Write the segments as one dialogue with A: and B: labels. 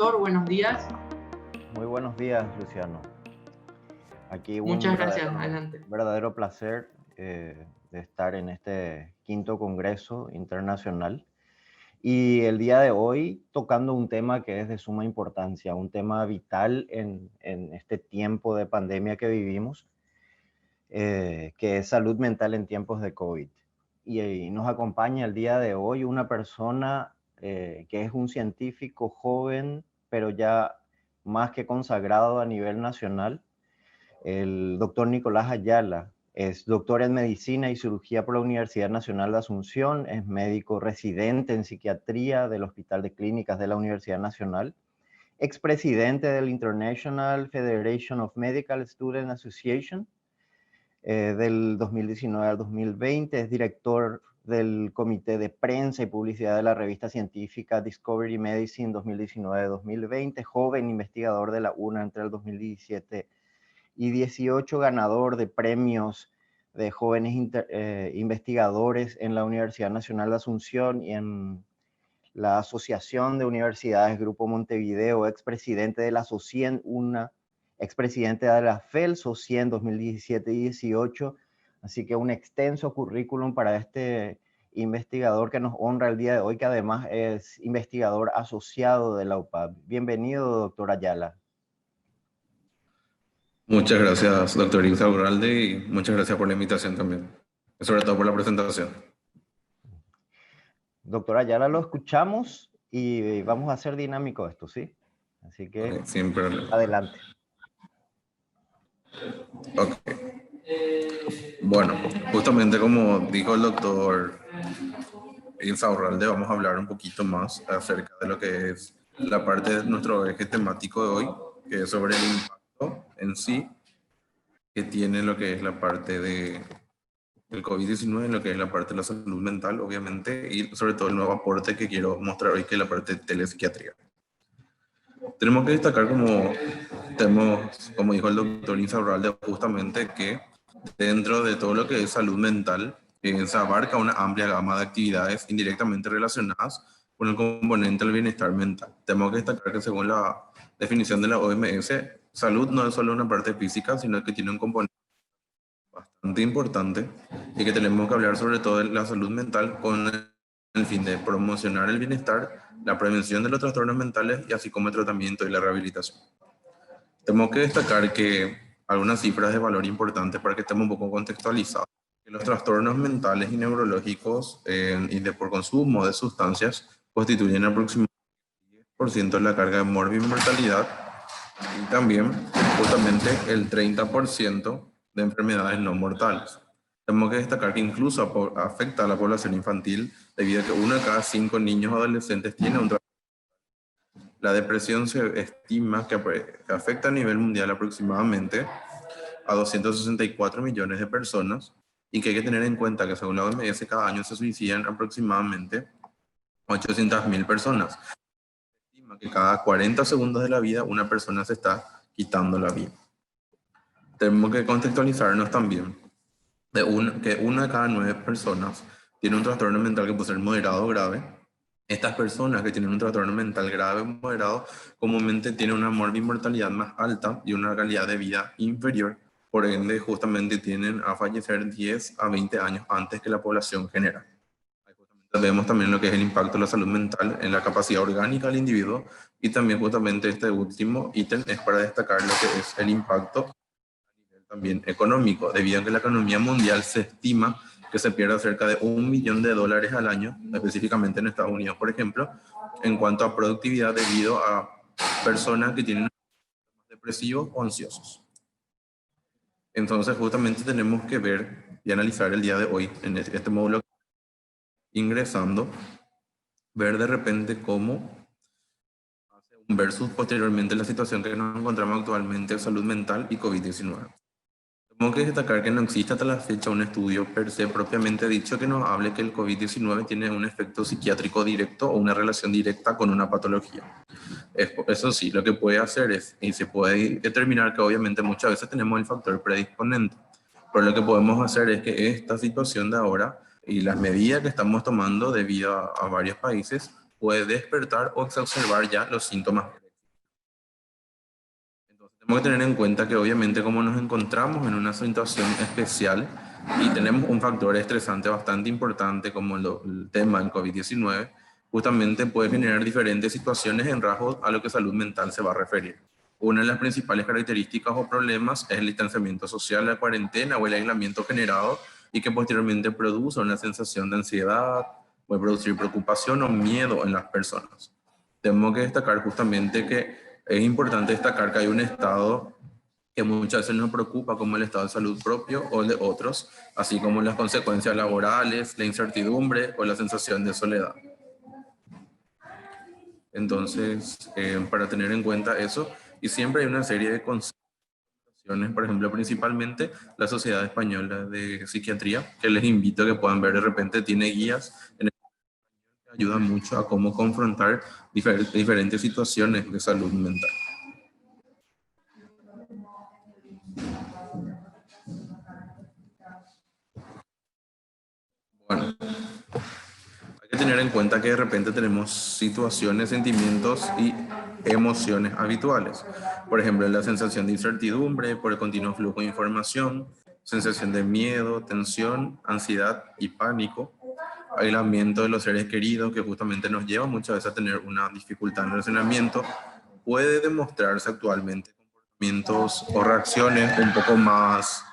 A: doctor, buenos días.
B: Muy buenos días, Luciano. Aquí un
A: Muchas gracias, adelante.
B: verdadero placer de estar en este quinto Congreso Internacional y el día de hoy tocando un tema que es de suma importancia, un tema vital en este tiempo de pandemia que vivimos, que es salud mental en tiempos de COVID. Y nos acompaña el día de hoy una persona que es un científico joven, pero ya más que consagrado a nivel nacional, el doctor Nicolás Ayala. Es doctor en medicina y cirugía por la Universidad Nacional de Asunción, es médico residente en psiquiatría del Hospital de Clínicas de la Universidad Nacional, expresidente del International Federation of Medical Student Association del 2019 al 2020, es director del Comité de Prensa y Publicidad de la revista científica Discovery Medicine 2019-2020, joven investigador de la UNA entre el 2017 y 18, ganador de premios de jóvenes investigadores en la Universidad Nacional de Asunción y en la Asociación de Universidades Grupo Montevideo, expresidente de la SOCIEN, expresidente de la FEL SOCIEN 2017 y 18, así que un extenso currículum para este investigador que nos honra el día de hoy, que además es investigador asociado de la UPAD. Bienvenido, doctor Ayala.
C: Muchas gracias, doctor Insaurralde, y muchas gracias por la invitación también, sobre todo por la presentación.
B: Doctor Ayala, lo escuchamos y vamos a hacer dinámico esto, ¿sí? Así que,
C: Okay, sin problema.
B: adelante.
C: Ok. Bueno, justamente como dijo el doctor Insaurralde, vamos a hablar un poquito más acerca de lo que es la parte de nuestro eje temático de hoy, que es sobre el impacto en sí que tiene lo que es la parte del COVID-19, en lo que es la parte de la salud mental, obviamente, y sobre todo el nuevo aporte que quiero mostrar hoy, que es la parte de telepsiquiatría. Tenemos que destacar, como dijo el doctor Insaurralde, justamente que dentro de todo lo que es salud mental, se abarca una amplia gama de actividades indirectamente relacionadas con el componente del bienestar mental. Tenemos que destacar que según la definición de la OMS, salud no es solo una parte física, sino que tiene un componente bastante importante y que tenemos que hablar sobre todo de la salud mental con el fin de promocionar el bienestar, la prevención de los trastornos mentales y así como el tratamiento y la rehabilitación. Tenemos que destacar que algunas cifras de valor importantes para que estemos un poco contextualizados. Que los trastornos mentales y neurológicos y por consumo de sustancias constituyen aproximadamente el 10% de la carga de morbi-mortalidad y también justamente el 30% de enfermedades no mortales. Tenemos que destacar que incluso afecta a la población infantil debido a que 1 de cada 5 niños o adolescentes tiene un trastorno. La depresión se estima que afecta a nivel mundial aproximadamente a 264 millones de personas y que hay que tener en cuenta que según la OMS cada año se suicidan aproximadamente 800.000 personas. Se estima que cada 40 segundos de la vida una persona se está quitando la vida. Tenemos que contextualizarnos también que 1 de cada 9 personas tiene un trastorno mental que puede ser moderado o grave. Estas personas que tienen un trastorno mental grave o moderado comúnmente tienen una mortalidad más alta y una calidad de vida inferior. Por ende, justamente tienden a fallecer 10 a 20 años antes que la población general. Vemos también lo que es el impacto de la salud mental en la capacidad orgánica del individuo y también justamente este último ítem es para destacar lo que es el impacto también económico, debido a que la economía mundial se estima que se pierde cerca de $1 billón al año, específicamente en Estados Unidos, por ejemplo, en cuanto a productividad debido a personas que tienen depresivos o ansiosos. Entonces, justamente tenemos que ver y analizar el día de hoy en este módulo, ingresando, ver de repente cómo hace un versus posteriormente la situación que nos encontramos actualmente en salud mental y COVID-19. Tengo que destacar que no existe hasta la fecha un estudio per se propiamente dicho que nos hable que el COVID-19 tiene un efecto psiquiátrico directo o una relación directa con una patología. Eso sí, lo que puede hacer es, y se puede determinar que obviamente muchas veces tenemos el factor predisponente, pero lo que podemos hacer es que esta situación de ahora y las medidas que estamos tomando debido a varios países puede despertar o exacerbar ya los síntomas. Tenemos que tener en cuenta que obviamente como nos encontramos en una situación especial y tenemos un factor estresante bastante importante como el tema del COVID-19, justamente puede generar diferentes situaciones en rasgos a lo que salud mental se va a referir. Una de las principales características o problemas es el distanciamiento social, la cuarentena o el aislamiento generado y que posteriormente produce una sensación de ansiedad, puede producir preocupación o miedo en las personas. Tenemos que destacar justamente que es importante destacar que hay un estado que muchas veces nos preocupa, como el estado de salud propio o el de otros, así como las consecuencias laborales, la incertidumbre o la sensación de soledad. Entonces, para tener en cuenta eso, y siempre hay una serie de consideraciones, por ejemplo, principalmente la Sociedad Española de Psiquiatría, que les invito a que puedan ver, de repente tiene guías en el que ayudan mucho a cómo confrontar diferentes situaciones de salud mental. Bueno, hay que tener en cuenta que de repente tenemos situaciones, sentimientos y emociones habituales. Por ejemplo, la sensación de incertidumbre por el continuo flujo de información, sensación de miedo, tensión, ansiedad y pánico, aislamiento de los seres queridos que justamente nos lleva muchas veces a tener una dificultad en el relacionamiento, puede demostrarse actualmente comportamientos o reacciones un poco más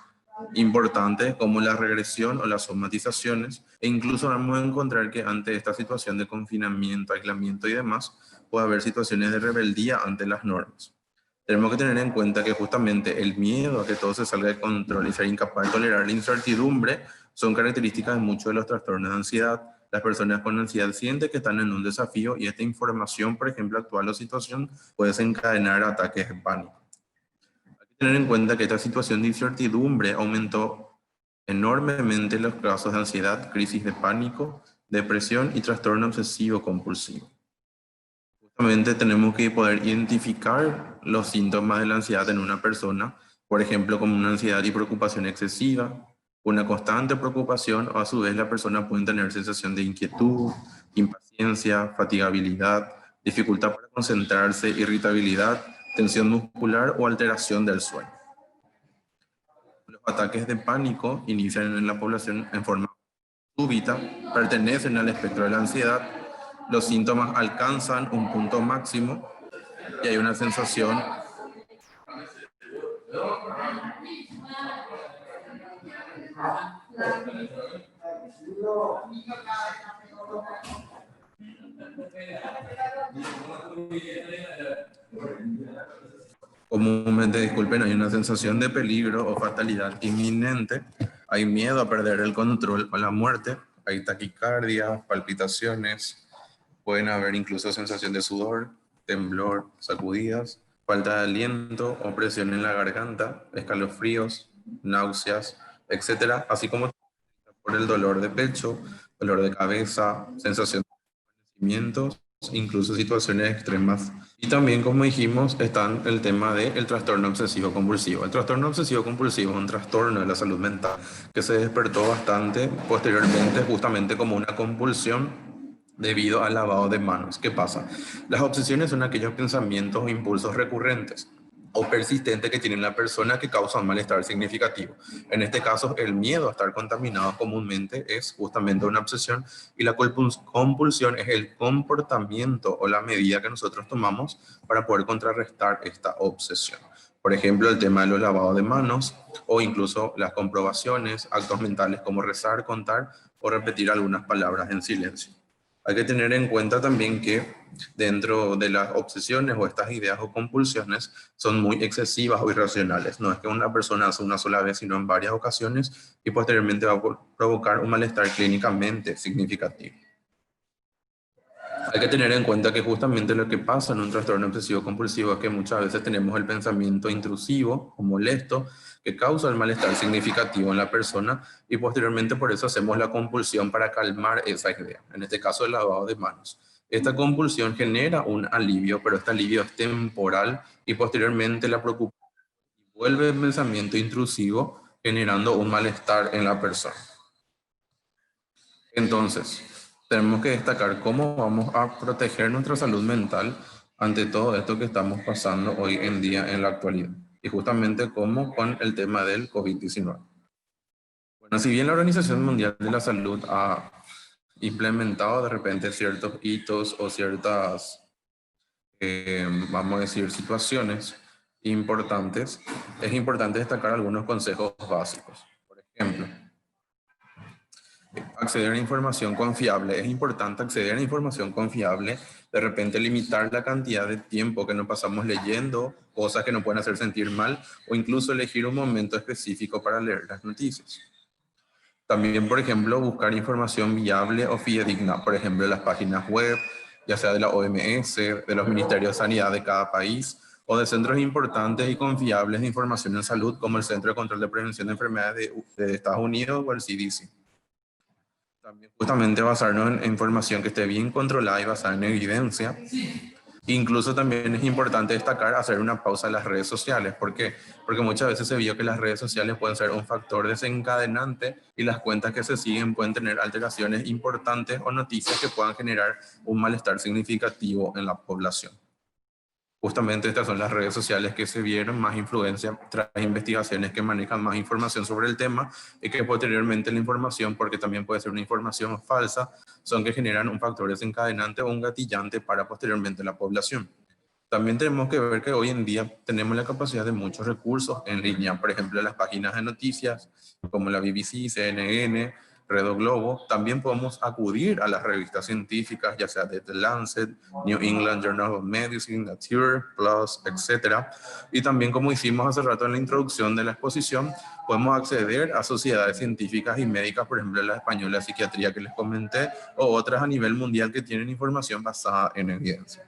C: importantes como la regresión o las somatizaciones, e incluso vamos a encontrar que ante esta situación de confinamiento, aislamiento y demás, puede haber situaciones de rebeldía ante las normas. Tenemos que tener en cuenta que justamente el miedo a que todo se salga de control y ser incapaz de tolerar la incertidumbre son características de muchos de los trastornos de ansiedad. Las personas con ansiedad sienten que están en un desafío y esta información, por ejemplo, actual o situación, puede desencadenar ataques de pánico. Hay que tener en cuenta que esta situación de incertidumbre aumentó enormemente los casos de ansiedad, crisis de pánico, depresión y trastorno obsesivo compulsivo. Justamente tenemos que poder identificar los síntomas de la ansiedad en una persona, por ejemplo, como una ansiedad y preocupación excesiva, una constante preocupación, o a su vez la persona puede tener sensación de inquietud, impaciencia, fatigabilidad, dificultad para concentrarse, irritabilidad, tensión muscular o alteración del sueño. Los ataques de pánico inician en la población en forma súbita, pertenecen al espectro de la ansiedad, los síntomas alcanzan un punto máximo y hay una sensación comúnmente, disculpen, hay una sensación de peligro o fatalidad inminente, hay miedo a perder el control o la muerte, hay taquicardia, palpitaciones, pueden haber incluso sensación de sudor, temblor, sacudidas, falta de aliento, opresión en la garganta, escalofríos, náuseas, etcétera, así como por el dolor de pecho, dolor de cabeza, sensación de sentimientos, incluso situaciones extremas. Y también, como dijimos, está el tema del trastorno obsesivo compulsivo. El trastorno obsesivo compulsivo es un trastorno de la salud mental que se despertó bastante posteriormente justamente como una compulsión debido al lavado de manos. ¿Qué pasa? Las obsesiones son aquellos pensamientos o impulsos recurrentes o persistentes que tiene la persona que causan malestar significativo. En este caso, el miedo a estar contaminado comúnmente es justamente una obsesión y la compulsión es el comportamiento o la medida que nosotros tomamos para poder contrarrestar esta obsesión. Por ejemplo, el tema de los lavados de manos o incluso las comprobaciones, actos mentales como rezar, contar o repetir algunas palabras en silencio. Hay que tener en cuenta también que dentro de las obsesiones o estas ideas o compulsiones son muy excesivas o irracionales. No es que una persona hace una sola vez, sino en varias ocasiones y posteriormente va a provocar un malestar clínicamente significativo. Hay que tener en cuenta que justamente lo que pasa en un trastorno obsesivo compulsivo es que muchas veces tenemos el pensamiento intrusivo o molesto que causa el malestar significativo en la persona y posteriormente por eso hacemos la compulsión para calmar esa idea, en este caso el lavado de manos. Esta compulsión genera un alivio, pero este alivio es temporal y posteriormente la preocupación vuelve el pensamiento intrusivo generando un malestar en la persona. Entonces, tenemos que destacar cómo vamos a proteger nuestra salud mental ante todo esto que estamos pasando hoy en día en la actualidad. y justamente como con el tema del COVID-19. Bueno, si bien la Organización Mundial de la Salud ha implementado de repente ciertos hitos o ciertas, vamos a decir, situaciones importantes, es importante destacar algunos consejos básicos. Por ejemplo, acceder a información confiable. Es importante acceder a información confiable, de repente limitar la cantidad de tiempo que nos pasamos leyendo cosas que nos pueden hacer sentir mal o incluso elegir un momento específico para leer las noticias. También, por ejemplo, buscar información viable o fidedigna, por ejemplo, las páginas web, ya sea de la OMS, de los ministerios de sanidad de cada país o de centros importantes y confiables de información en salud como el Centro de Control de Prevención de Enfermedades de Estados Unidos o el CDC. También justamente basarnos en información que esté bien controlada y basada en evidencia. Incluso también es importante destacar hacer una pausa en las redes sociales. ¿Por qué? Porque muchas veces se vio que las redes sociales pueden ser un factor desencadenante y las cuentas que se siguen pueden tener alteraciones importantes o noticias que puedan generar un malestar significativo en la población. Justamente estas son las redes sociales que se vieron más influencia tras investigaciones que manejan más información sobre el tema y que posteriormente la información, porque también puede ser una información falsa, son que generan un factor desencadenante o un gatillante para posteriormente la población. También tenemos que ver que hoy en día tenemos la capacidad de muchos recursos en línea, por ejemplo, las páginas de noticias como la BBC, CNN, Redo Globo. También podemos acudir a las revistas científicas, ya sea de The Lancet, New England Journal of Medicine, Nature, PLOS, etc. Y también, como hicimos hace rato en la introducción de la exposición, podemos acceder a sociedades científicas y médicas, por ejemplo, la española de psiquiatría que les comenté, o otras a nivel mundial que tienen información basada en evidencia.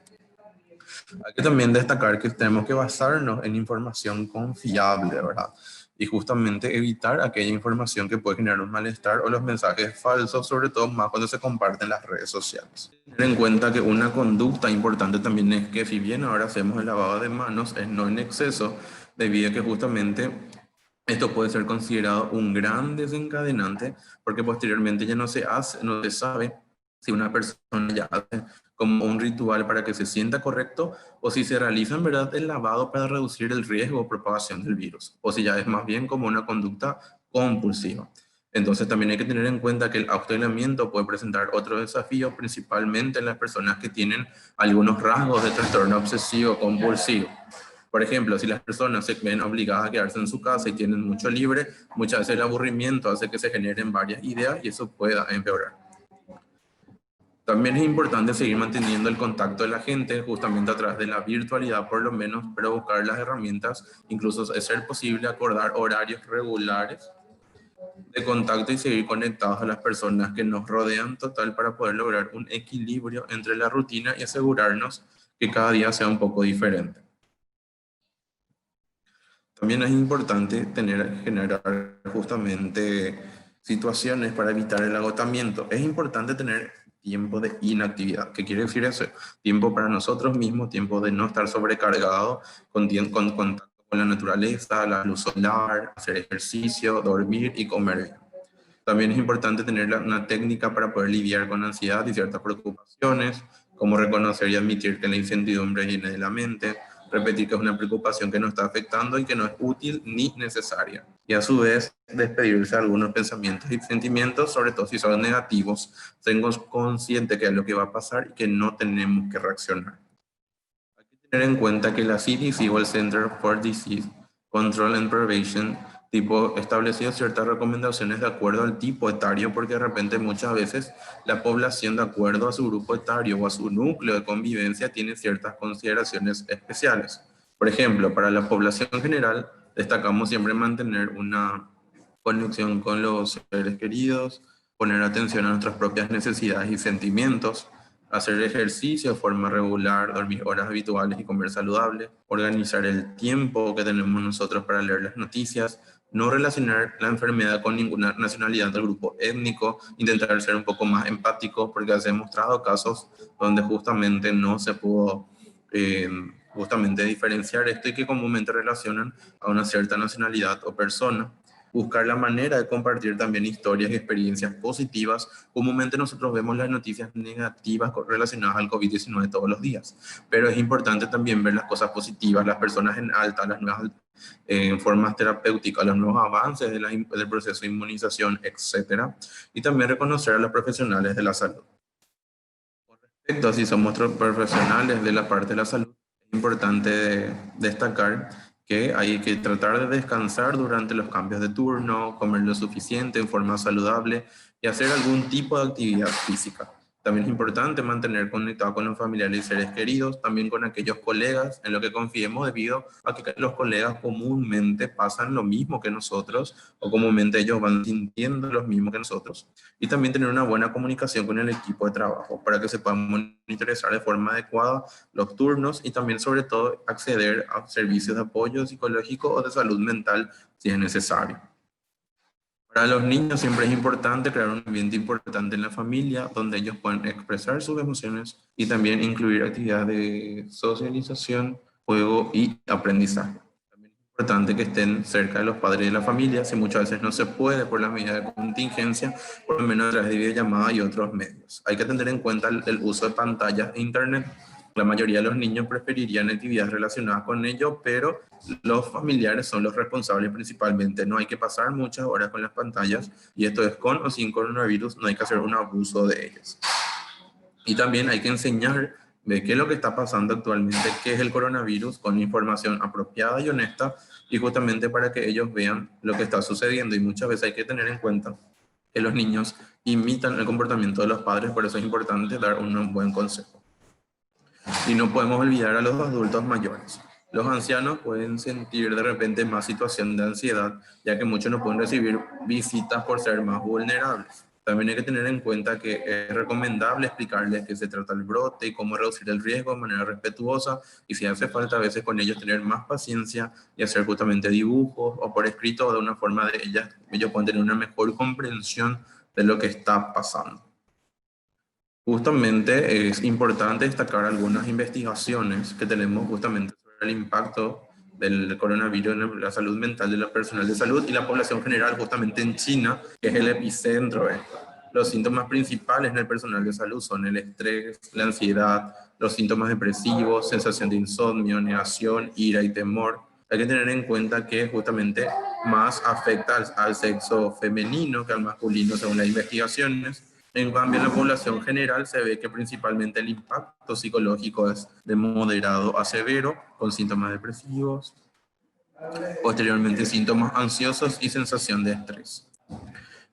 C: Hay que también destacar que tenemos que basarnos en información confiable, ¿verdad? Y justamente evitar aquella información que puede generar un malestar o los mensajes falsos, sobre todo más cuando se comparten en las redes sociales. Tener en cuenta que una conducta importante también es que si bien ahora hacemos el lavado de manos, es no en exceso, debido a que justamente esto puede ser considerado un gran desencadenante porque posteriormente ya no se hace, no se sabe si una persona ya hace como un ritual para que se sienta correcto o si se realiza en verdad el lavado para reducir el riesgo de propagación del virus o si ya es más bien como una conducta compulsiva. Entonces también hay que tener en cuenta que el autoaislamiento puede presentar otros desafíos, principalmente en las personas que tienen algunos rasgos de trastorno obsesivo compulsivo. Por ejemplo, si las personas se ven obligadas a quedarse en su casa y tienen mucho libre, muchas veces el aburrimiento hace que se generen varias ideas y eso pueda empeorar. También es importante seguir manteniendo el contacto de la gente, justamente a través de la virtualidad por lo menos, pero buscar las herramientas, incluso es ser posible acordar horarios regulares de contacto y seguir conectados a las personas que nos rodean total para poder lograr un equilibrio entre la rutina y asegurarnos que cada día sea un poco diferente. También es importante generar justamente situaciones para evitar el agotamiento. Es importante tener tiempo de inactividad. ¿Qué quiere decir eso? Tiempo para nosotros mismos, tiempo de no estar sobrecargado, con contacto con la naturaleza, la luz solar, hacer ejercicio, dormir y comer bien. También es importante tener una técnica para poder lidiar con ansiedad y ciertas preocupaciones, como reconocer y admitir que la incertidumbre viene de la mente, repetir que es una preocupación que nos está afectando y que no es útil ni necesaria. Y a su vez, despedirse de algunos pensamientos y sentimientos, sobre todo si son negativos, tenemos consciente que es lo que va a pasar y que no tenemos que reaccionar. Hay que tener en cuenta que la CDC o el Center for Disease Control and Prevention estableció ciertas recomendaciones de acuerdo al tipo etario, porque de repente muchas veces la población, de acuerdo a su grupo etario o a su núcleo de convivencia, tiene ciertas consideraciones especiales. Por ejemplo, para la población general, destacamos siempre mantener una conexión con los seres queridos, poner atención a nuestras propias necesidades y sentimientos, hacer ejercicio de forma regular, dormir horas habituales y comer saludable, organizar el tiempo que tenemos nosotros para leer las noticias, no relacionar la enfermedad con ninguna nacionalidad del grupo étnico, intentar ser un poco más empático, porque se han mostrado casos donde justamente no se pudo justamente diferenciar esto y que comúnmente relacionan a una cierta nacionalidad o persona. buscar la manera de compartir también historias y experiencias positivas. Comúnmente nosotros vemos las noticias negativas relacionadas al COVID-19 todos los días, pero es importante también ver las cosas positivas, las personas en alta, las nuevas formas terapéuticas, los nuevos avances del proceso de inmunización, etcétera, y también reconocer a los profesionales de la salud. Respecto a si somos profesionales de la parte de la salud, es importante destacar que hay que tratar de descansar durante los cambios de turno, comer lo suficiente en forma saludable y hacer algún tipo de actividad física. También es importante mantener conectado con los familiares y seres queridos, también con aquellos colegas en lo que confiemos, debido a que los colegas comúnmente pasan lo mismo que nosotros, o comúnmente ellos van sintiendo lo mismo que nosotros. Y también tener una buena comunicación con el equipo de trabajo para que se puedan monitorizar de forma adecuada los turnos, y también sobre todo acceder a servicios de apoyo psicológico o de salud mental si es necesario. Para los niños siempre es importante crear un ambiente importante en la familia donde ellos puedan expresar sus emociones, y también incluir actividades de socialización, juego y aprendizaje. También es importante que estén cerca de los padres de la familia, si muchas veces no se puede por las medidas de contingencia, por lo menos a través de videollamadas y otros medios. Hay que tener en cuenta el uso de pantallas e internet. La mayoría de los niños preferirían actividades relacionadas con ello, pero los familiares son los responsables principalmente. No hay que pasar muchas horas con las pantallas, y esto es con o sin coronavirus, no hay que hacer un abuso de ellas. Y también hay que enseñar de qué es lo que está pasando actualmente, qué es el coronavirus, con información apropiada y honesta, y justamente para que ellos vean lo que está sucediendo. Y muchas veces hay que tener en cuenta que los niños imitan el comportamiento de los padres, por eso es importante dar un buen consejo. Y no podemos olvidar a los adultos mayores. Los ancianos pueden sentir de repente más situación de ansiedad, ya que muchos no pueden recibir visitas por ser más vulnerables. También hay que tener en cuenta que es recomendable explicarles qué se trata el brote y cómo reducir el riesgo de manera respetuosa, y si hace falta a veces con ellos tener más paciencia y hacer justamente dibujos o por escrito, de una forma de ellos pueden tener una mejor comprensión de lo que está pasando. Justamente es importante destacar algunas investigaciones que tenemos justamente sobre el impacto del coronavirus en la salud mental de los personal de salud y la población general, justamente en China, que es el epicentro de esto. Los síntomas principales en el personal de salud son el estrés, la ansiedad, los síntomas depresivos, sensación de insomnio, negación, ira y temor. Hay que tener en cuenta que justamente más afecta al sexo femenino que al masculino, según las investigaciones. En cambio, en la población general se ve que principalmente el impacto psicológico es de moderado a severo, con síntomas depresivos, posteriormente síntomas ansiosos y sensación de estrés.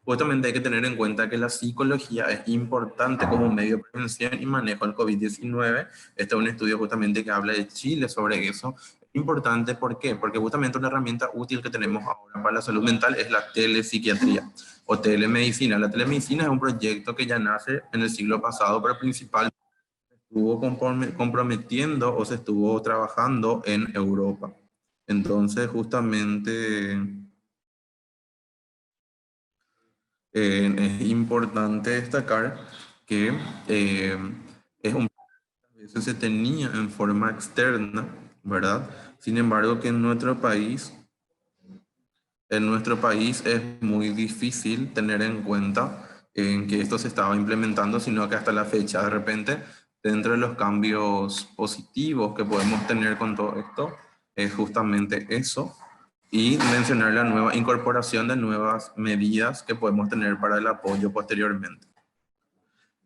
C: Justamente hay que tener en cuenta que la psicología es importante como medio de prevención y manejo del COVID-19. Este es un estudio justamente que habla de Chile sobre eso. Importante, ¿por qué? Porque justamente una herramienta útil que tenemos ahora para la salud mental es la telepsiquiatría o telemedicina. La telemedicina es un proyecto que ya nace en el siglo pasado, pero principalmente estuvo comprometiendo o se estuvo trabajando en Europa. Entonces, justamente es importante destacar que es un a veces se tenía en forma externa, ¿verdad? Sin embargo, que en nuestro país es muy difícil tener en cuenta en que esto se estaba implementando, sino que hasta la fecha, de repente, dentro de los cambios positivos que podemos tener con todo esto, es justamente eso, y mencionar la nueva incorporación de nuevas medidas que podemos tener para el apoyo posteriormente.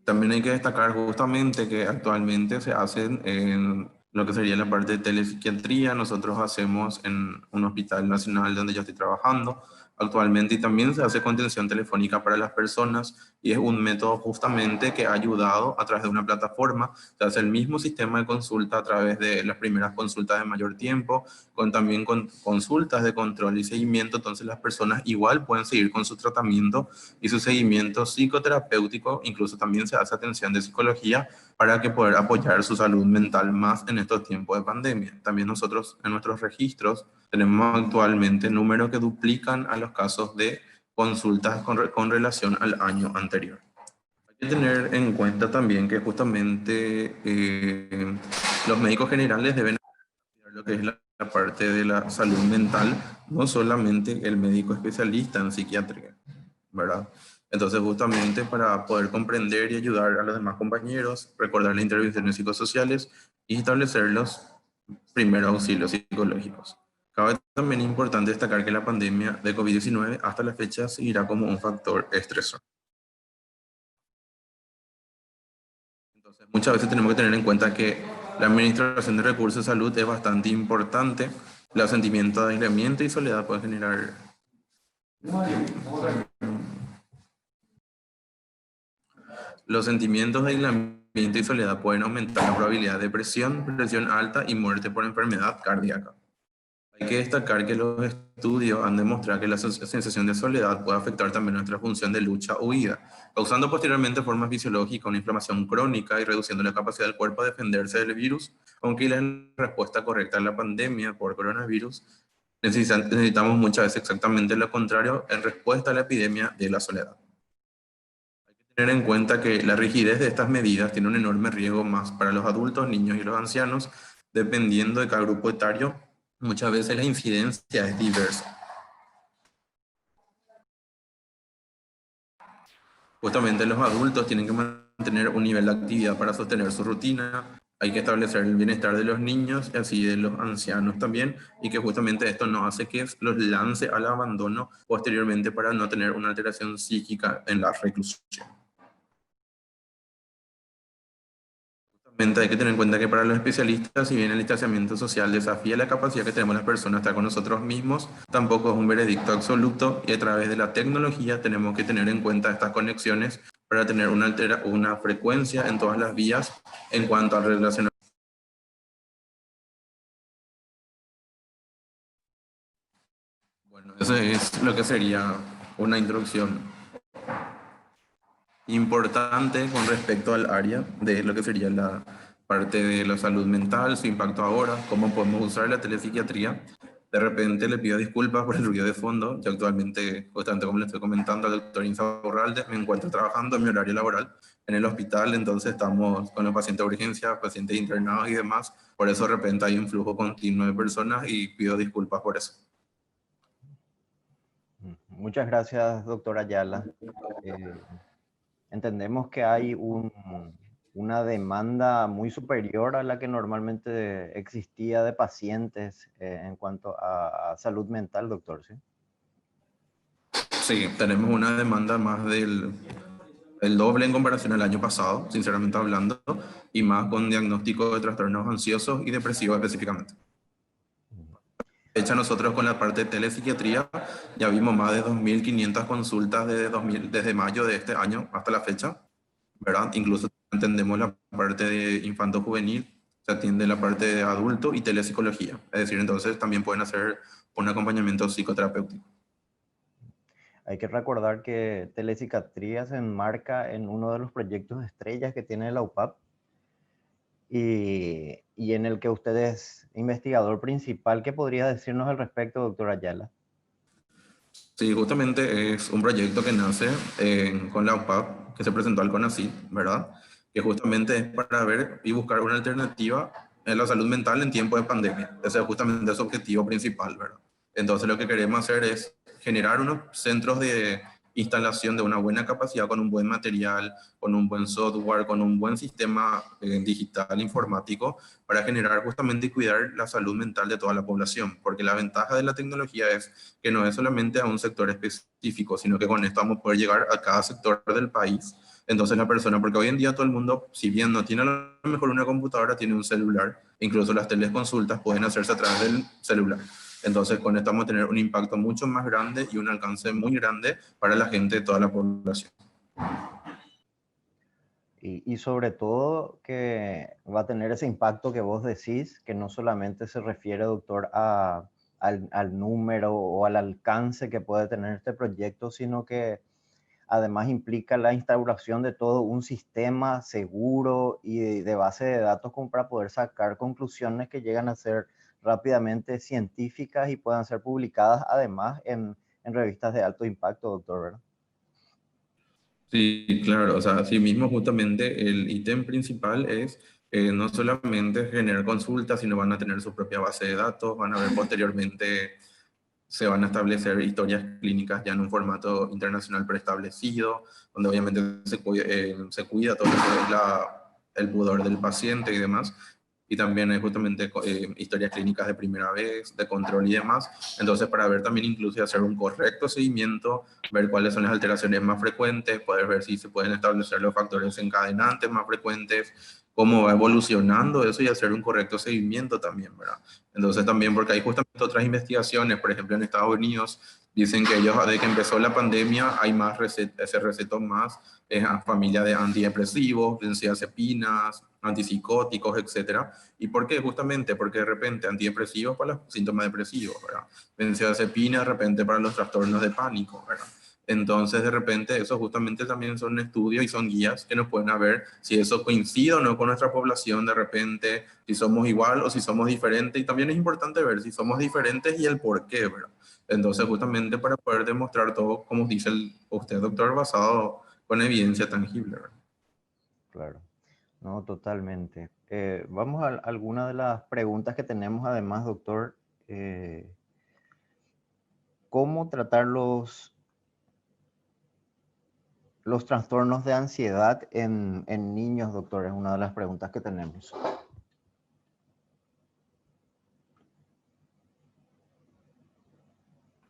C: También hay que destacar justamente que actualmente se hacen en lo que sería la parte de telepsiquiatría. Nosotros hacemos en un hospital nacional donde yo estoy trabajando actualmente, y también se hace contención telefónica para las personas, y es un método justamente que ha ayudado a través de una plataforma. Se hace el mismo sistema de consulta a través de las primeras consultas de mayor tiempo, también con consultas de control y seguimiento. Entonces las personas igual pueden seguir con su tratamiento y su seguimiento psicoterapéutico. Incluso también se hace atención de psicología para que poder apoyar su salud mental más en estos tiempos de pandemia. También nosotros en nuestros registros tenemos actualmente números que duplican a los casos de consultas con relación al año anterior. Hay que tener en cuenta también que justamente los médicos generales deben lo que es la la parte de la salud mental, no solamente el médico especialista en psiquiatría, ¿verdad? Entonces, justamente para poder comprender y ayudar a los demás compañeros, recordar las intervenciones psicosociales y establecer los primeros auxilios psicológicos. Cabe también importante destacar que la pandemia de COVID-19 hasta la fecha seguirá como un factor estresor. Entonces, muchas veces tenemos que tener en cuenta que la administración de recursos de salud es bastante importante. Los sentimientos de aislamiento y soledad pueden generar Los sentimientos de aislamiento y soledad pueden aumentar la probabilidad de depresión, presión alta y muerte por enfermedad cardíaca. Hay que destacar que los estudios han demostrado que la sensación de soledad puede afectar también nuestra función de lucha o huida, causando posteriormente formas fisiológicas, una inflamación crónica y reduciendo la capacidad del cuerpo a defenderse del virus, aunque la respuesta correcta a la pandemia por coronavirus necesitamos muchas veces exactamente lo contrario en respuesta a la epidemia de la soledad. Tener en cuenta que la rigidez de estas medidas tiene un enorme riesgo más para los adultos, niños y los ancianos, dependiendo de cada grupo etario. Muchas veces la incidencia es diversa. Justamente los adultos tienen que mantener un nivel de actividad para sostener su rutina. Hay que establecer el bienestar de los niños y así de los ancianos también, y que justamente esto no hace que los lance al abandono posteriormente para no tener una alteración psíquica en la reclusión. Hay que tener en cuenta que para los especialistas, si bien el distanciamiento social desafía la capacidad que tenemos las personas de estar con nosotros mismos, tampoco es un veredicto absoluto y a través de la tecnología tenemos que tener en cuenta estas conexiones para tener una frecuencia en todas las vías en cuanto al relacionamiento. Bueno, eso es lo que sería una introducción importante con respecto al área de lo que sería la parte de la salud mental, su impacto ahora, cómo podemos usar la telepsiquiatría. De repente le pido disculpas por el ruido de fondo. Yo actualmente, justamente como le estoy comentando al doctor Insa Borralde, me encuentro trabajando en mi horario laboral en el hospital, entonces estamos con los pacientes de urgencia, pacientes internados y demás. Por eso de repente hay un flujo continuo de personas y pido disculpas por eso.
B: Muchas gracias, doctora Ayala. Entendemos que hay una demanda muy superior a la que normalmente existía de pacientes en cuanto a salud mental, doctor, ¿sí?
C: Sí, tenemos una demanda más el doble en comparación al año pasado, sinceramente hablando, y más con diagnóstico de trastornos ansiosos y depresivos específicamente. De hecho, nosotros con la parte de telepsiquiatría ya vimos más de 2.500 consultas desde mayo de este año hasta la fecha, ¿verdad? Incluso entendemos la parte de infanto-juvenil, se atiende la parte de adulto y telepsicología. Es decir, entonces también pueden hacer un acompañamiento psicoterapéutico.
B: Hay que recordar que telepsiquiatría se enmarca en uno de los proyectos estrellas que tiene la UPAP y en el que usted es investigador principal. ¿Qué podría decirnos al respecto, doctor Ayala?
C: Sí, justamente es un proyecto que nace con la UPAP, que se presentó al CONACYT, ¿verdad? Que justamente es para ver y buscar una alternativa en la salud mental en tiempo de pandemia. Ese es justamente su objetivo principal, ¿verdad? Entonces lo que queremos hacer es generar unos centros de instalación de una buena capacidad con un buen material, con un buen software, con un buen sistema digital informático para generar justamente y cuidar la salud mental de toda la población. Porque la ventaja de la tecnología es que no es solamente a un sector específico, sino que con esto vamos a poder llegar a cada sector del país. Entonces la persona, porque hoy en día todo el mundo, si bien no tiene a lo mejor una computadora, tiene un celular, incluso las teleconsultas pueden hacerse a través del celular. Entonces con esto vamos a tener un impacto mucho más grande y un alcance muy grande para la gente de toda la población.
B: Y sobre todo que va a tener ese impacto que vos decís, que no solamente se refiere, doctor, al número o al alcance que puede tener este proyecto, sino que además implica la instauración de todo un sistema seguro y de base de datos como para poder sacar conclusiones que llegan a ser rápidamente científicas y puedan ser publicadas además en revistas de alto impacto, doctor, ¿verdad?
C: Sí, claro, o sea, así mismo justamente el ítem principal es no solamente generar consultas, sino van a tener su propia base de datos, van a ver posteriormente, se van a establecer historias clínicas ya en un formato internacional preestablecido, donde obviamente se cuida todo lo que es el pudor del paciente y demás. Y también hay justamente historias clínicas de primera vez, de control y demás. Entonces, para ver también incluso hacer un correcto seguimiento, ver cuáles son las alteraciones más frecuentes, poder ver si se pueden establecer los factores encadenantes más frecuentes, cómo va evolucionando eso y hacer un correcto seguimiento también, ¿verdad? Entonces también, porque hay justamente otras investigaciones, por ejemplo en Estados Unidos, dicen que ellos, desde que empezó la pandemia, hay más se recetó más a familia de antidepresivos, benzodiazepinas, antipsicóticos, etcétera. ¿Y por qué? Justamente porque de repente antidepresivos para los síntomas depresivos, ¿verdad? Benzodiazepina de repente para los trastornos de pánico, ¿verdad? Entonces, de repente, eso justamente también son estudios y son guías que nos pueden ver si eso coincide o no con nuestra población, de repente, si somos igual o si somos diferentes. Y también es importante ver si somos diferentes y el por qué, ¿verdad? Entonces, justamente para poder demostrar todo, como dice usted, doctor, basado con evidencia tangible, ¿verdad?
B: Claro, no, totalmente. Vamos a alguna de las preguntas que tenemos además, doctor. ¿Cómo tratar los trastornos de ansiedad en niños, doctor? Es una de las preguntas que tenemos.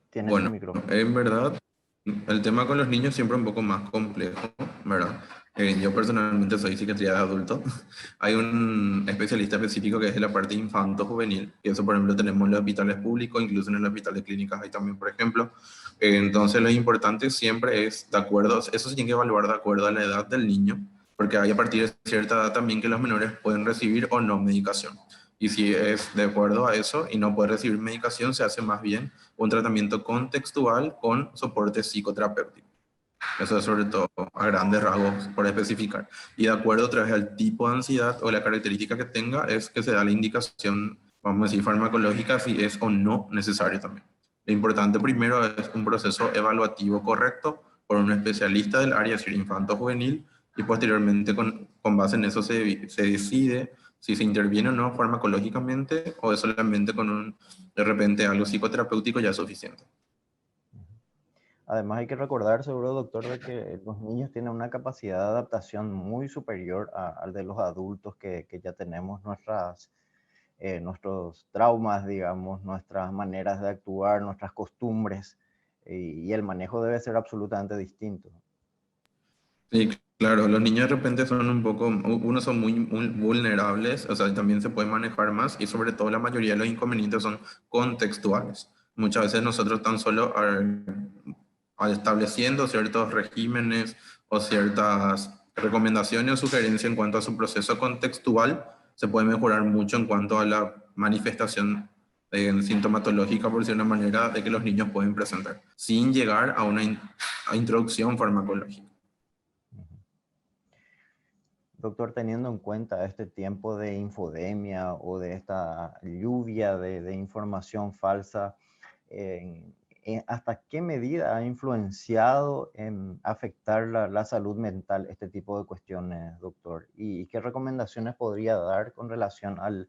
B: Tiene su
C: Bueno,
B: micrófono.
C: en verdad, el tema con los niños siempre es un poco más complejo, ¿verdad? Yo personalmente soy psiquiatría de adultos. Hay un especialista específico que es de la parte infanto-juvenil, y eso, por ejemplo, tenemos en los hospitales públicos, incluso en los hospitales clínicas hay también, por ejemplo. Entonces, lo importante siempre es, de acuerdo, eso se tiene que evaluar de acuerdo a la edad del niño, porque hay a partir de cierta edad también que los menores pueden recibir o no medicación. Y si es de acuerdo a eso y no puede recibir medicación, se hace más bien un tratamiento contextual con soporte psicoterapéutico. Eso es sobre todo a grandes rasgos por especificar. Y de acuerdo otra vez al tipo de ansiedad o la característica que tenga, es que se da la indicación, vamos a decir, farmacológica, si es o no necesario también. Lo importante primero es un proceso evaluativo correcto por un especialista del área, es decir, infanto-juvenil, y posteriormente con base en eso se decide si se interviene o no farmacológicamente o es solamente con de repente algo psicoterapéutico ya es suficiente.
B: Además hay que recordar, seguro, doctor, de que los niños tienen una capacidad de adaptación muy superior al de los adultos que ya tenemos nuestros traumas, digamos, nuestras maneras de actuar, nuestras costumbres, y el manejo debe ser absolutamente distinto.
C: Sí, claro, los niños de repente son un poco, unos son muy vulnerables, o sea, también se puede manejar más y sobre todo la mayoría de los inconvenientes son contextuales. Muchas veces nosotros tan solo al estableciendo ciertos regímenes o ciertas recomendaciones o sugerencias en cuanto a su proceso contextual, se puede mejorar mucho en cuanto a la manifestación sintomatológica, por decir una manera, de que los niños pueden presentar, sin llegar a una a introducción farmacológica.
B: Doctor, teniendo en cuenta este tiempo de infodemia o de esta lluvia de información falsa, ¿hasta qué medida ha influenciado en afectar la salud mental este tipo de cuestiones, doctor? ¿Y qué recomendaciones podría dar con relación al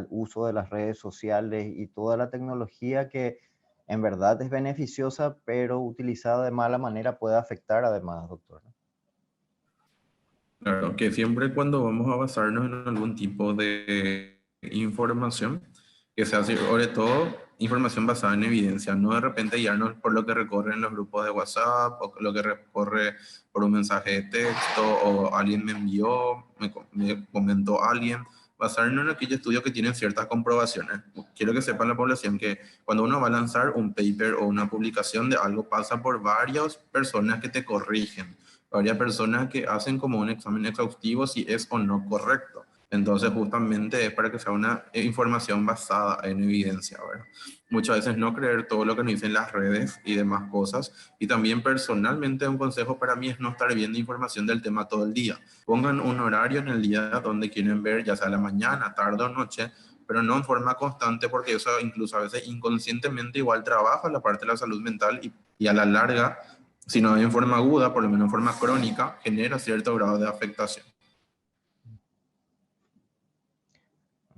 B: uso de las redes sociales y toda la tecnología que en verdad es beneficiosa, pero utilizada de mala manera puede afectar además, doctor?
C: Claro, que siempre cuando vamos a basarnos en algún tipo de información, que sea sobre todo información basada en evidencia, no de repente guiarnos por lo que recorre en los grupos de WhatsApp o lo que recorre por un mensaje de texto o alguien me envió, me comentó alguien, basarnos en aquellos estudios que tienen ciertas comprobaciones. Quiero que sepan la población que cuando uno va a lanzar un paper o una publicación de algo pasa por varias personas que te corrigen, varias personas que hacen como un examen exhaustivo si es o no correcto. Entonces, justamente es para que sea una información basada en evidencia, ¿verdad? Muchas veces no creer todo lo que nos dicen las redes y demás cosas. Y también personalmente un consejo para mí es no estar viendo información del tema todo el día. Pongan un horario en el día donde quieren ver, ya sea la mañana, tarde o noche, pero no en forma constante porque eso incluso a veces inconscientemente igual trabaja la parte de la salud mental y a la larga, si no es en forma aguda, por lo menos en forma crónica, genera cierto grado de afectación.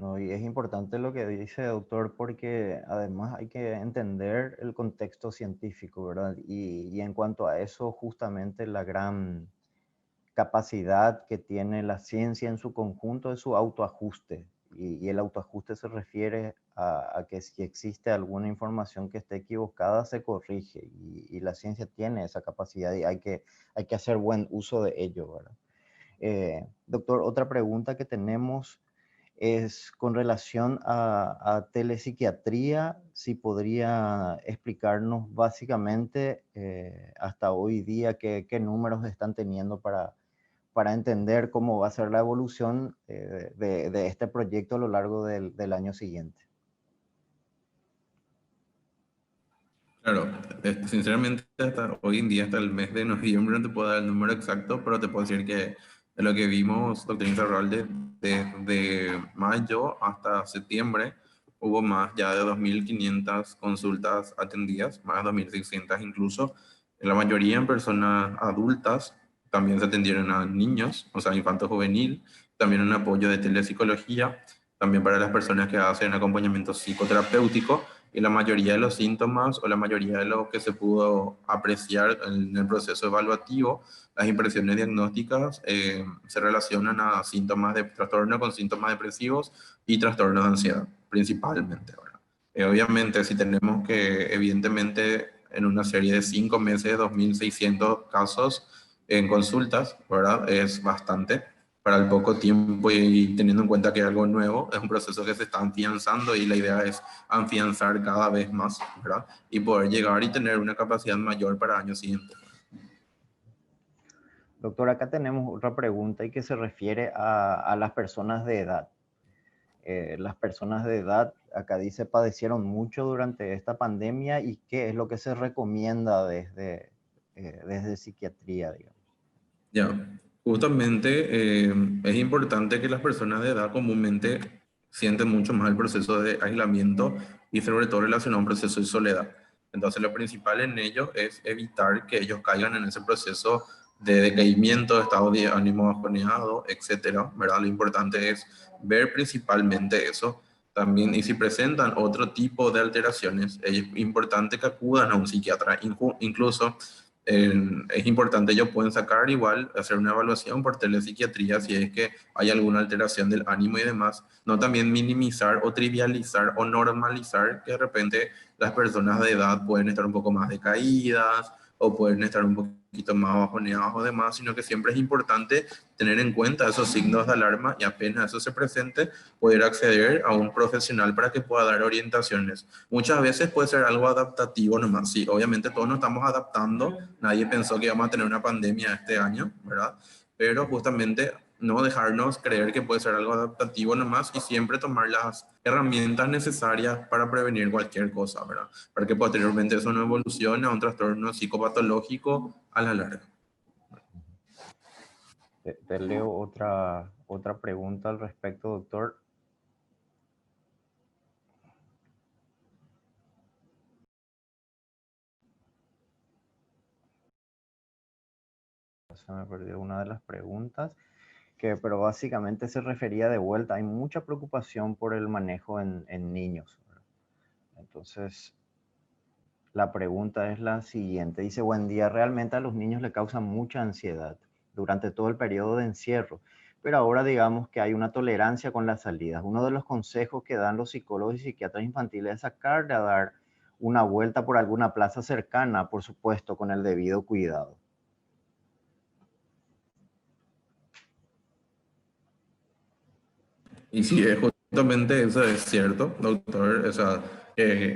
B: No, y es importante lo que dice, doctor, porque además hay que entender el contexto científico, ¿verdad? Y en cuanto a eso, justamente la gran capacidad que tiene la ciencia en su conjunto es su autoajuste. Y el autoajuste se refiere a que si existe alguna información que esté equivocada, se corrige. Y la ciencia tiene esa capacidad y hay que hacer buen uso de ello, ¿verdad? Doctor, otra pregunta que tenemos es con relación a telepsiquiatría, si podría explicarnos básicamente hasta hoy día qué números están teniendo para entender cómo va a ser la evolución de este proyecto a lo largo del año siguiente.
C: Claro, sinceramente hasta hoy en día, hasta el mes de noviembre, no te puedo dar el número exacto, pero te puedo decir que de lo que vimos, doctor Insaurralde, desde mayo hasta septiembre, hubo más ya de 2.500 consultas atendidas, más de 2.600 incluso, en la mayoría en personas adultas, también se atendieron a niños, o sea, infanto juvenil, también un apoyo de telepsicología, también para las personas que hacen acompañamiento psicoterapéutico, y la mayoría de los síntomas o la mayoría de lo que se pudo apreciar en el proceso evaluativo, las impresiones diagnósticas se relacionan a síntomas de trastorno con síntomas depresivos y trastornos de ansiedad, principalmente, ¿verdad? Obviamente, si tenemos que, evidentemente, en una serie de 5 meses, 2.600 casos en consultas, ¿verdad? Es bastante para el poco tiempo y teniendo en cuenta que es algo nuevo, es un proceso que se está afianzando y la idea es afianzar cada vez más, ¿verdad? Y poder llegar y tener una capacidad mayor para años siguientes.
B: Doctor, acá tenemos otra pregunta y que se refiere a las personas de edad. Las personas de edad, acá dice, padecieron mucho durante esta pandemia y qué es lo que se recomienda desde psiquiatría, digamos.
C: Ya, justamente es importante que las personas de edad comúnmente sienten mucho más el proceso de aislamiento y sobre todo relacionado a un proceso de soledad. Entonces lo principal en ello es evitar que ellos caigan en ese proceso de decaimiento, de estado de ánimo bajoneado, etcétera, ¿verdad? Lo importante es ver principalmente eso. También, y si presentan otro tipo de alteraciones, es importante que acudan a un psiquiatra, incluso es importante, ellos pueden sacar igual, hacer una evaluación por telepsiquiatría si es que hay alguna alteración del ánimo y demás. No también minimizar o trivializar o normalizar que de repente las personas de edad pueden estar un poco más decaídas o pueden estar un poquito más bajoneadas o demás, sino que siempre es importante tener en cuenta esos signos de alarma y apenas eso se presente, poder acceder a un profesional para que pueda dar orientaciones. Muchas veces puede ser algo adaptativo nomás, sí, obviamente todos nos estamos adaptando, nadie pensó que íbamos a tener una pandemia este año, ¿verdad? Pero justamente no dejarnos creer que puede ser algo adaptativo nomás y siempre tomar las herramientas necesarias para prevenir cualquier cosa, ¿verdad? Para que posteriormente eso no evolucione a un trastorno psicopatológico a la larga.
B: Te leo otra pregunta al respecto, doctor. Se me perdió una de las preguntas, pero básicamente se refería de vuelta. Hay mucha preocupación por el manejo en niños, ¿verdad? Entonces, la pregunta es la siguiente. Dice, buen día, realmente a los niños le causa mucha ansiedad durante todo el periodo de encierro, pero ahora digamos que hay una tolerancia con las salidas. Uno de los consejos que dan los psicólogos y psiquiatras infantiles es sacarle a dar una vuelta por alguna plaza cercana, por supuesto, con el debido cuidado.
C: Y sí, justamente eso es cierto, doctor. O sea,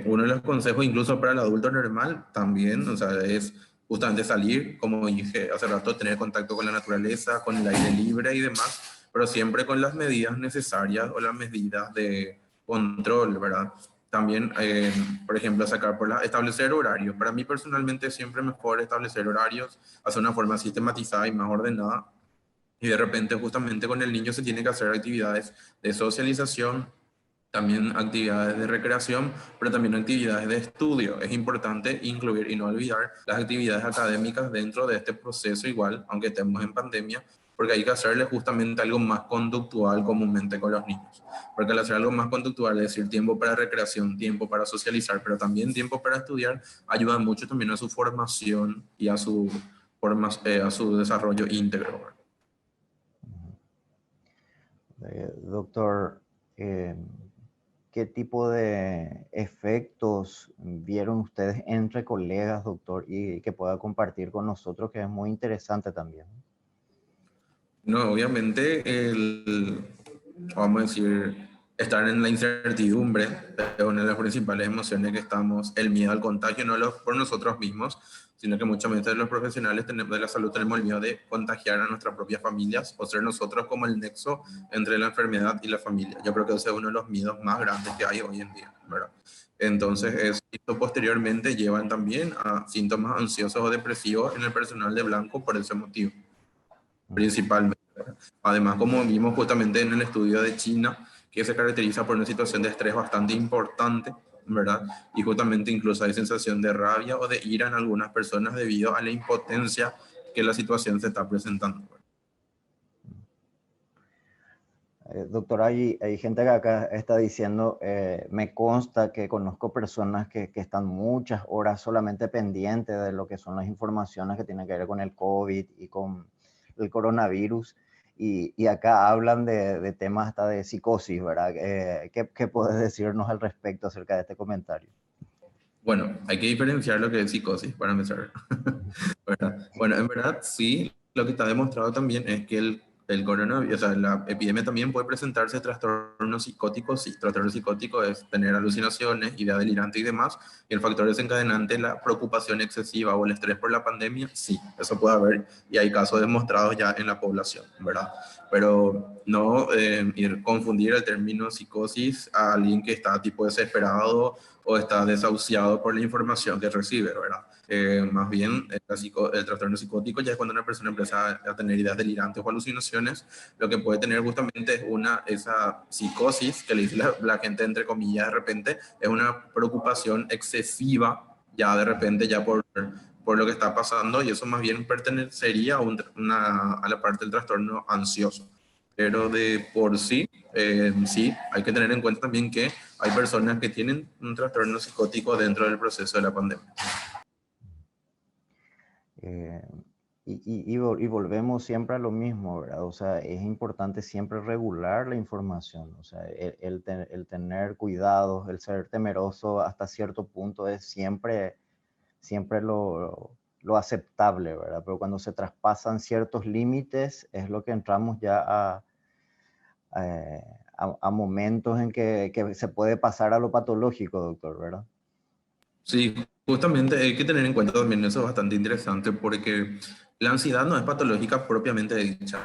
C: uno de los consejos, incluso para el adulto normal, también, o sea, es justamente salir, como dije hace rato, tener contacto con la naturaleza, con el aire libre y demás, pero siempre con las medidas necesarias o las medidas de control, ¿verdad? También, por ejemplo, establecer horarios. Para mí personalmente siempre mejor establecer horarios, hacer una forma sistematizada y más ordenada y de repente justamente con el niño se tiene que hacer actividades de socialización, también actividades de recreación, pero también actividades de estudio. Es importante incluir y no olvidar las actividades académicas dentro de este proceso igual, aunque estemos en pandemia, porque hay que hacerle justamente algo más conductual comúnmente con los niños. Porque al hacer algo más conductual, es decir, tiempo para recreación, tiempo para socializar, pero también tiempo para estudiar, ayuda mucho también a su formación y a su desarrollo íntegro.
B: Doctor, ¿qué tipo de efectos vieron ustedes entre colegas, doctor, y que pueda compartir con nosotros, que es muy interesante también?
C: No, obviamente, vamos a decir, estar en la incertidumbre es una de las principales emociones que estamos, el miedo al contagio, por nosotros mismos, sino que muchas veces los profesionales de la salud tenemos el miedo de contagiar a nuestras propias familias o ser nosotros como el nexo entre la enfermedad y la familia. Yo creo que ese es uno de los miedos más grandes que hay hoy en día, ¿verdad? Entonces, esto posteriormente llevan también a síntomas ansiosos o depresivos en el personal de blanco por ese motivo, principalmente. Además, como vimos justamente en el estudio de China, que se caracteriza por una situación de estrés bastante importante, ¿verdad? Y justamente incluso hay sensación de rabia o de ira en algunas personas debido a la impotencia que la situación se está presentando.
B: Doctor, hay gente que acá está diciendo, me consta que conozco personas que están muchas horas solamente pendientes de lo que son las informaciones que tienen que ver con el COVID y con el coronavirus, y acá hablan de temas hasta de psicosis, ¿verdad? ¿Qué puedes decirnos al respecto acerca de este comentario?
C: Bueno, hay que diferenciar lo que es psicosis para empezar. ¿Verdad? Bueno, en verdad sí, lo que está demostrado también es que el coronavirus, o sea, la epidemia también puede presentarse trastornos psicóticos. Sí, trastorno psicótico es tener alucinaciones, idea delirante y demás. Y el factor desencadenante, la preocupación excesiva o el estrés por la pandemia, sí, eso puede haber y hay casos demostrados ya en la población, ¿verdad? Pero no confundir el término psicosis a alguien que está tipo desesperado o está desahuciado por la información que recibe, ¿verdad? Más bien, el trastorno psicótico ya es cuando una persona empieza a tener ideas delirantes o alucinaciones. Lo que puede tener justamente es esa psicosis que le dice la gente, entre comillas, de repente, es una preocupación excesiva, ya de repente, ya por lo que está pasando, y eso más bien pertenecería a la parte del trastorno ansioso. Pero de por sí, sí, hay que tener en cuenta también que hay personas que tienen un trastorno psicótico dentro del proceso de la pandemia.
B: Y volvemos siempre a lo mismo, ¿verdad? O sea, es importante siempre regular la información, o sea, el tener cuidados, el ser temeroso hasta cierto punto es siempre lo aceptable, ¿verdad? Pero cuando se traspasan ciertos límites es lo que entramos ya a momentos en que se puede pasar a lo patológico, doctor, ¿verdad?
C: Sí, justamente hay que tener en cuenta también eso, es bastante interesante porque la ansiedad no es patológica propiamente dicha.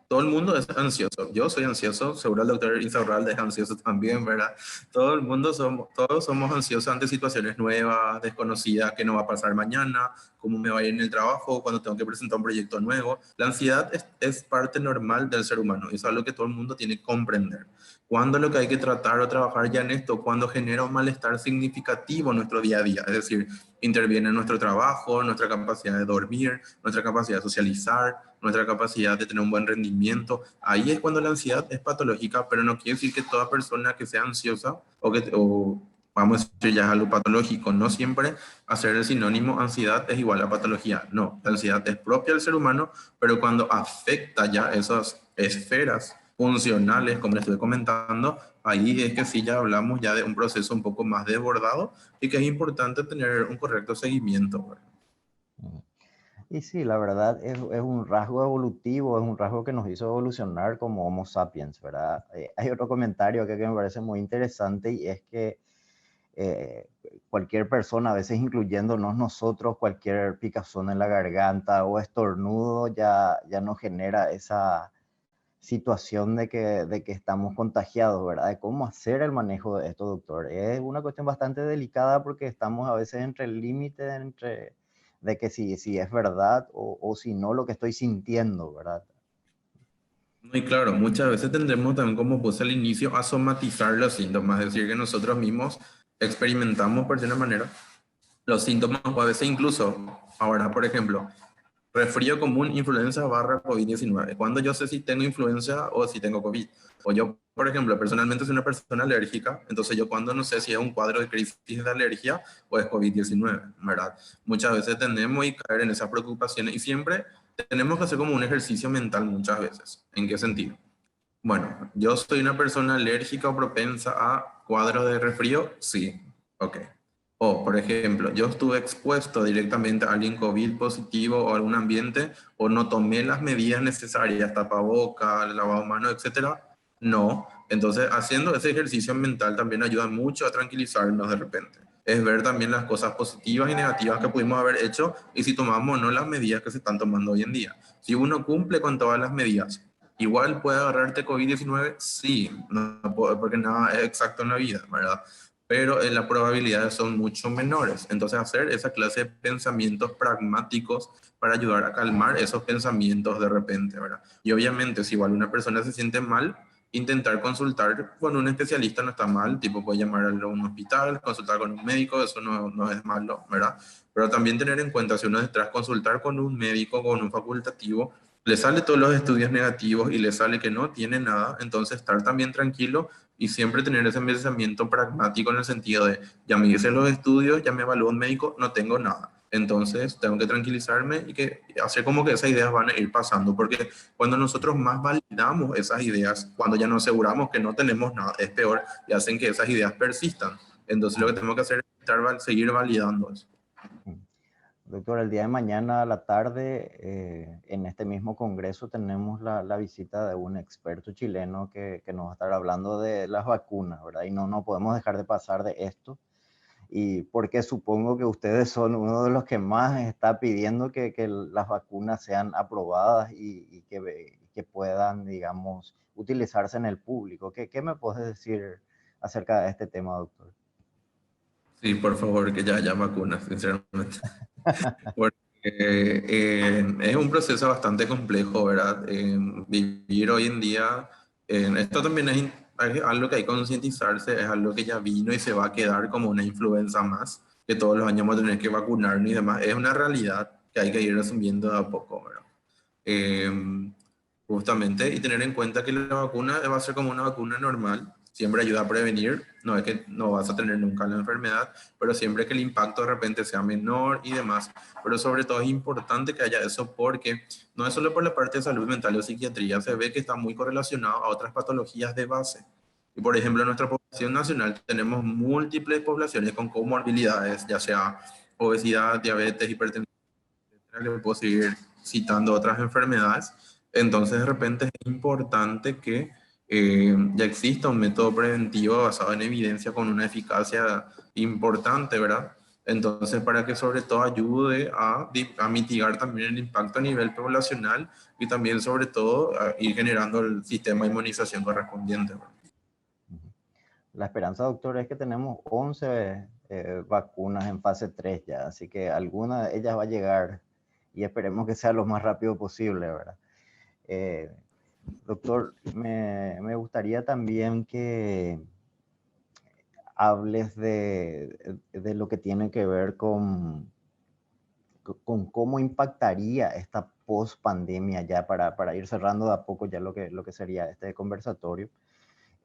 C: Todo el mundo es ansioso. Yo soy ansioso, seguro el doctor Insaurralde es ansioso también, ¿verdad? Todos somos ansiosos ante situaciones nuevas, desconocidas, qué no va a pasar mañana, cómo me va a ir en el trabajo, cuando tengo que presentar un proyecto nuevo. La ansiedad es parte normal del ser humano, eso es algo que todo el mundo tiene que comprender. Cuando lo que hay que tratar o trabajar ya en esto, cuando genera un malestar significativo en nuestro día a día, es decir, interviene en nuestro trabajo, nuestra capacidad de dormir, nuestra capacidad de socializar, nuestra capacidad de tener un buen rendimiento. Ahí es cuando la ansiedad es patológica, pero no quiere decir que toda persona que sea ansiosa o vamos a decir ya es algo patológico. No siempre hacer el sinónimo ansiedad es igual a patología. No, la ansiedad es propia del ser humano, pero cuando afecta ya esas esferas funcionales, como les estoy comentando, ahí es que sí ya hablamos ya de un proceso un poco más desbordado y que es importante tener un correcto seguimiento, ¿verdad?
B: Y sí, la verdad es un rasgo evolutivo, es un rasgo que nos hizo evolucionar como Homo sapiens, ¿verdad? Hay otro comentario que me parece muy interesante y es que eh, cualquier persona, a veces incluyéndonos nosotros, cualquier picazón en la garganta o estornudo ya nos genera esa situación de que estamos contagiados, ¿verdad? De cómo hacer el manejo de esto, doctor. Es una cuestión bastante delicada porque estamos a veces entre el límite de que si es verdad o si no lo que estoy sintiendo, ¿verdad?
C: Y claro, muchas veces tendremos también, como puse al inicio, a somatizar los síntomas, es decir, que nosotros mismos experimentamos por de una manera los síntomas o a veces incluso, ahora por ejemplo, resfrío común, influenza barra COVID-19. ¿Cuándo yo sé si tengo influenza o si tengo COVID? O yo, por ejemplo, personalmente soy una persona alérgica, entonces yo cuando no sé si es un cuadro de crisis de alergia o es COVID-19, ¿verdad? Muchas veces tenemos que caer en esas preocupaciones y siempre tenemos que hacer como un ejercicio mental muchas veces. ¿En qué sentido? Bueno, yo soy una persona alérgica o propensa a cuadros de resfrío, sí, ok. O, por ejemplo, yo estuve expuesto directamente a alguien COVID positivo o a algún ambiente o no tomé las medidas necesarias, tapaboca, lavado de manos, etcétera. No. Entonces, haciendo ese ejercicio mental también ayuda mucho a tranquilizarnos de repente. Es ver también las cosas positivas y negativas que pudimos haber hecho y si tomamos o no las medidas que se están tomando hoy en día. Si uno cumple con todas las medidas, igual puede agarrarte COVID-19, sí, no, porque nada es exacto en la vida, ¿verdad? Pero las probabilidades son mucho menores. Entonces, hacer esa clase de pensamientos pragmáticos para ayudar a calmar esos pensamientos de repente, ¿verdad? Y obviamente, si igual una persona se siente mal, intentar consultar con un especialista no está mal, tipo puede llamar a un hospital, consultar con un médico, eso no es malo, ¿verdad? Pero también tener en cuenta, si uno detrás consultar con un médico, con un facultativo, le sale todos los estudios negativos y le sale que no tiene nada, entonces estar también tranquilo y siempre tener ese pensamiento pragmático en el sentido de, ya me hice los estudios, ya me evaluó un médico, no tengo nada. Entonces tengo que tranquilizarme y que hacer como que esas ideas van a ir pasando, porque cuando nosotros más validamos esas ideas, cuando ya nos aseguramos que no tenemos nada, es peor y hacen que esas ideas persistan. Entonces lo que tenemos que hacer es seguir validando eso.
B: Doctor, el día de mañana a la tarde, en este mismo congreso, tenemos la visita de un experto chileno que nos va a estar hablando de las vacunas, ¿verdad? Y no podemos dejar de pasar de esto. Y porque supongo que ustedes son uno de los que más está pidiendo que las vacunas sean aprobadas y que puedan, digamos, utilizarse en el público. ¿Qué me puedes decir acerca de este tema, doctor?
C: Sí, por favor, que ya haya vacunas, sinceramente. Porque es un proceso bastante complejo, ¿verdad? Vivir hoy en día, esto también es algo que hay que concientizarse, es algo que ya vino y se va a quedar como una influenza más, que todos los años vamos a tener que vacunarnos y demás. Es una realidad que hay que ir asumiendo de a poco, ¿verdad? Eh, Justamente, y tener en cuenta que la vacuna va a ser como una vacuna normal, siempre ayuda a prevenir, no es que no vas a tener nunca la enfermedad, pero siempre que el impacto de repente sea menor y demás. Pero sobre todo es importante que haya eso porque no es solo por la parte de salud mental o psiquiatría, se ve que está muy correlacionado a otras patologías de base. Y por ejemplo, en nuestra población nacional tenemos múltiples poblaciones con comorbilidades, ya sea obesidad, diabetes, hipertensión, le puedo seguir citando otras enfermedades. Entonces, de repente es importante que ya exista un método preventivo basado en evidencia con una eficacia importante, ¿verdad? Entonces, para que sobre todo ayude a mitigar también el impacto a nivel poblacional y también sobre todo a ir generando el sistema de inmunización correspondiente, ¿verdad?
B: La esperanza, doctor, es que tenemos 11 vacunas en fase 3 ya, así que alguna de ellas va a llegar y esperemos que sea lo más rápido posible, ¿verdad? Eh, Doctor, me gustaría también que hables de lo que tiene que ver con cómo impactaría esta post-pandemia ya para ir cerrando de a poco ya lo que sería este conversatorio,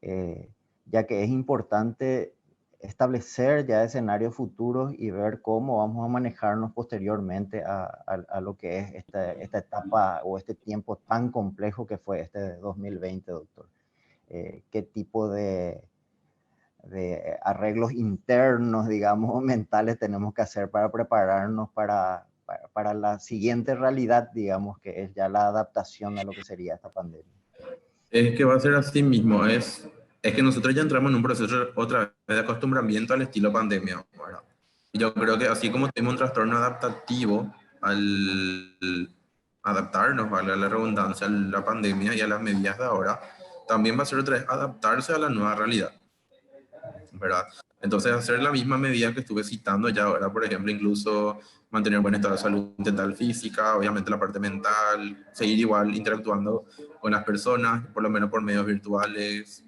B: eh, ya que es importante establecer ya escenarios futuros y ver cómo vamos a manejarnos posteriormente a lo que es esta etapa o este tiempo tan complejo que fue este 2020, doctor. ¿Qué tipo de arreglos internos, digamos, mentales tenemos que hacer para prepararnos para la siguiente realidad, digamos, que es ya la adaptación a lo que sería esta pandemia?
C: Es que va a ser así mismo, es que nosotros ya entramos en un proceso otra vez de acostumbramiento al estilo pandemia, ¿verdad? Y yo creo que así como tenemos un trastorno adaptativo al adaptarnos, vale la redundancia, a la pandemia y a las medidas de ahora, también va a ser otra vez adaptarse a la nueva realidad, ¿verdad? Entonces, hacer la misma medida que estuve citando ya ahora, por ejemplo, incluso mantener buen estado de salud mental, física, obviamente la parte mental, seguir igual interactuando con las personas, por lo menos por medios virtuales,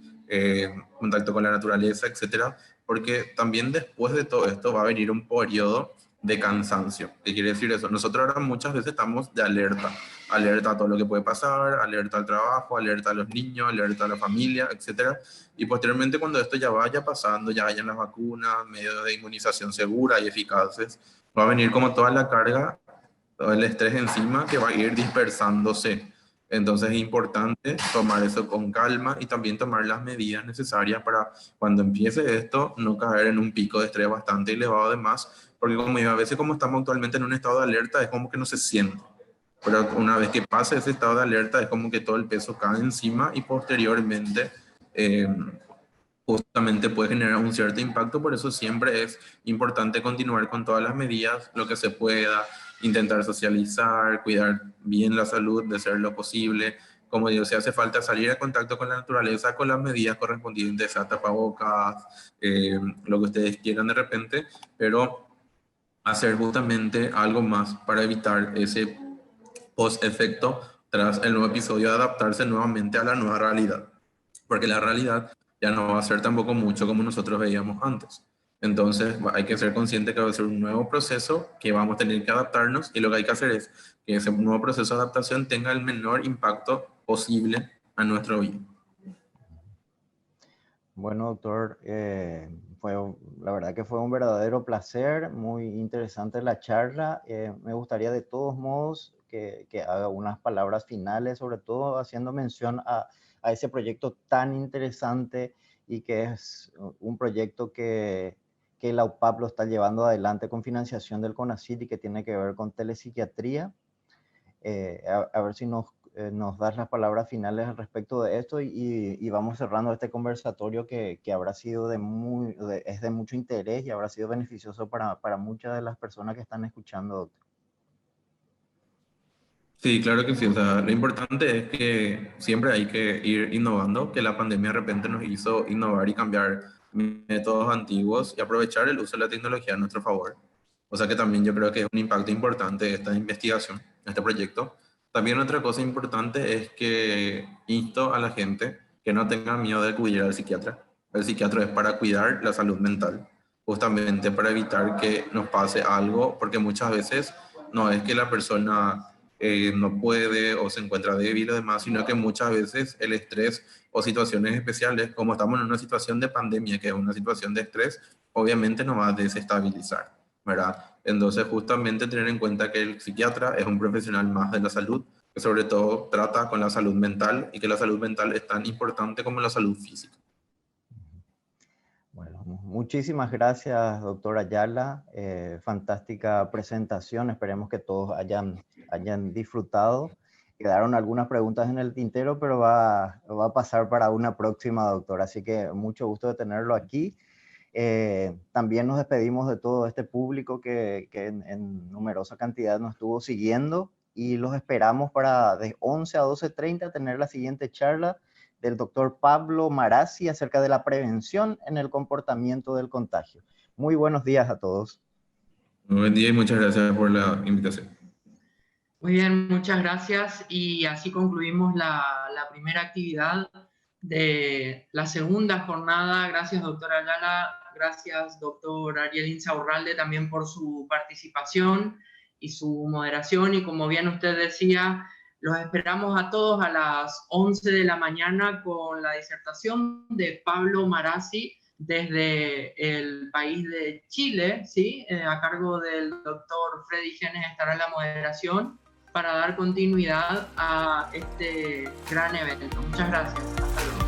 C: contacto con la naturaleza, etcétera, porque también después de todo esto va a venir un periodo de cansancio. ¿Qué quiere decir eso? Nosotros ahora muchas veces estamos de alerta, alerta a todo lo que puede pasar, alerta al trabajo, alerta a los niños, alerta a la familia, etcétera. Y posteriormente, cuando esto ya vaya pasando, ya hayan las vacunas, medios de inmunización segura y eficaces, va a venir como toda la carga, todo el estrés encima que va a ir dispersándose. Entonces es importante tomar eso con calma y también tomar las medidas necesarias para cuando empiece esto no caer en un pico de estrés bastante elevado además, porque como digo, a veces como estamos actualmente en un estado de alerta es como que no se siente, pero una vez que pase ese estado de alerta es como que todo el peso cae encima y posteriormente eh, justamente puede generar un cierto impacto. Por eso siempre es importante continuar con todas las medidas, lo que se pueda, intentar socializar, cuidar bien la salud de ser lo posible. Como digo, si hace falta salir a contacto con la naturaleza, con las medidas correspondientes a tapabocas, lo que ustedes quieran de repente, pero hacer justamente algo más para evitar ese post-efecto tras el nuevo episodio de adaptarse nuevamente a la nueva realidad, porque la realidad ya no va a ser tampoco mucho como nosotros veíamos antes. Entonces hay que ser consciente que va a ser un nuevo proceso, que vamos a tener que adaptarnos y lo que hay que hacer es que ese nuevo proceso de adaptación tenga el menor impacto posible a nuestro vida.
B: Bueno, doctor, la verdad que fue un verdadero placer, muy interesante la charla. Me gustaría de todos modos que haga unas palabras finales, sobre todo haciendo mención a ese proyecto tan interesante y que es un proyecto que la UPAP lo está llevando adelante con financiación del CONACYT y que tiene que ver con telepsiquiatría. A ver si nos das las palabras finales al respecto de esto y vamos cerrando este conversatorio que habrá sido es de mucho interés y habrá sido beneficioso para muchas de las personas que están escuchando, doctor.
C: Sí, claro que sí. O sea, lo importante es que siempre hay que ir innovando, que la pandemia de repente nos hizo innovar y cambiar métodos antiguos y aprovechar el uso de la tecnología a nuestro favor. O sea que también yo creo que es un impacto importante esta investigación, este proyecto. También otra cosa importante es que insto a la gente que no tenga miedo de acudir al psiquiatra. El psiquiatra es para cuidar la salud mental, justamente para evitar que nos pase algo, porque muchas veces no es que la persona no puede o se encuentra débil o demás, sino que muchas veces el estrés o situaciones especiales, como estamos en una situación de pandemia, que es una situación de estrés, obviamente nos va a desestabilizar, ¿verdad? Entonces, justamente tener en cuenta que el psiquiatra es un profesional más de la salud, que sobre todo trata con la salud mental y que la salud mental es tan importante como la salud física.
B: Bueno, muchísimas gracias, doctor Ayala. Fantástica presentación. Esperemos que todos hayan disfrutado. Quedaron algunas preguntas en el tintero, pero va a pasar para una próxima, doctor. Así que mucho gusto de tenerlo aquí. También nos despedimos de todo este público que en numerosa cantidad nos estuvo siguiendo y los esperamos para de 11 a 12:30 tener la siguiente charla del doctor Pablo Marazzi acerca de la prevención en el comportamiento del contagio. Muy buenos días a todos.
C: Muy buen día y muchas gracias por la invitación.
A: Muy bien, muchas gracias. Y así concluimos la primera actividad de la segunda jornada. Gracias, doctora Ayala. Gracias, doctor Ariel Insaurralde, también por su participación y su moderación. Y como bien usted decía, los esperamos a todos a las 11 de la mañana con la disertación de Pablo Marazzi desde el país de Chile, ¿sí? A cargo del doctor Freddy Genes estará la moderación para dar continuidad a este gran evento. Muchas gracias. Hasta luego.